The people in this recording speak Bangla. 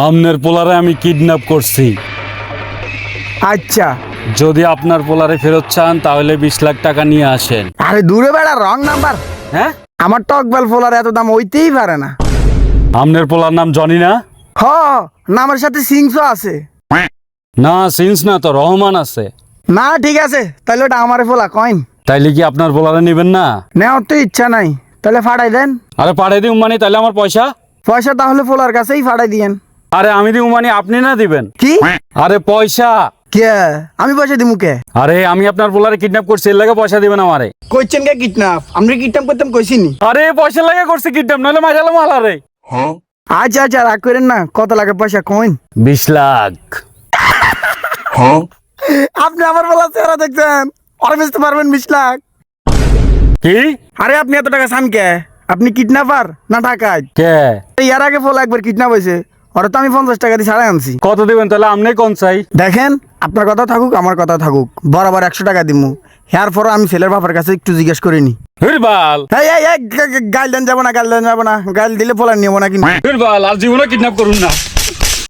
আপনার পোলারে আমি কিডন্যাপ করছি। আচ্ছা, যদি আপনার পোলারে ফেরত চান তাহলে 20 লাখ টাকা নিয়ে আসেন। আরে দূরে বেড়া, রং নাম্বার। হ্যাঁ, আমার টকবেল ফোলার এত দাম হইতেই পারে না। আপনার পোলার নাম জনি না? হ, নামের সাথে সিংসও আছে। না, সিন্স না তো, রহমান আছে। না ঠিক আছে, তাহলে ওটা আমারে ফোলা কইন। তাইলে কি আপনার পোলারে নেবেন না? নেওয়ার তো ইচ্ছা নাই, তাহলে ফাটাই দেন। আরে পাঠাই দিই মানে, তাহলে আমার পয়সা? পয়সা তাহলে ফোলার কাছেই ফাটাই দিয়েন। আরে আমি দিই মানে, আপনি না দিবেন? কি? আরে পয়সা। কে? আমি পয়সা দিমু কে? আরে আমি আপনার পোলারে কিডন্যাপ করছি, এর লাগে পয়সা দিবেন আমারে। কইছেন কে কিডন্যাপ? আমি কিডন্যাপ করতাম কইছিনি। আরে পয়সা লাগে করছি কিডন্যাপ, নইলে মাঝালাম হালারে। আচ্ছা আচ্ছা, রাগ করেন না, কত লাগে পয়সা কইন। 20 লাখ। আপনি আমার বলা চেহারা দেখছেন, আর বেচতে পারবেন 20 লাখ? কি? আরে আপনি এত টাকা চান কে? আপনি কিডন্যাপার না ডাকাত? কে? ইয়ার আগে ফোলা একবার কিডন্যাপ হয়েছে, ওরা তো আমি 50 টাকা দিয়ে ছাড়াই আনছি। কত দিবেন তাহলে? আপনি কোন চাই? দেখেন, আপনার কথা থাকুক আমার কথা থাকুক, বরাবর 100 টাকা দিমু। এর পর আমি ছেলের বাবার কাছে একটু জিজ্ঞেস করিনি। হিরবাল, এই এই এই, গাইল দেন যাবো না, গাইল দেন যাবো না, গাইল দিলে ফোলা নিব না কিন্তু। হিরবাল, আর জীবনে কিডন্যাপ করুন না।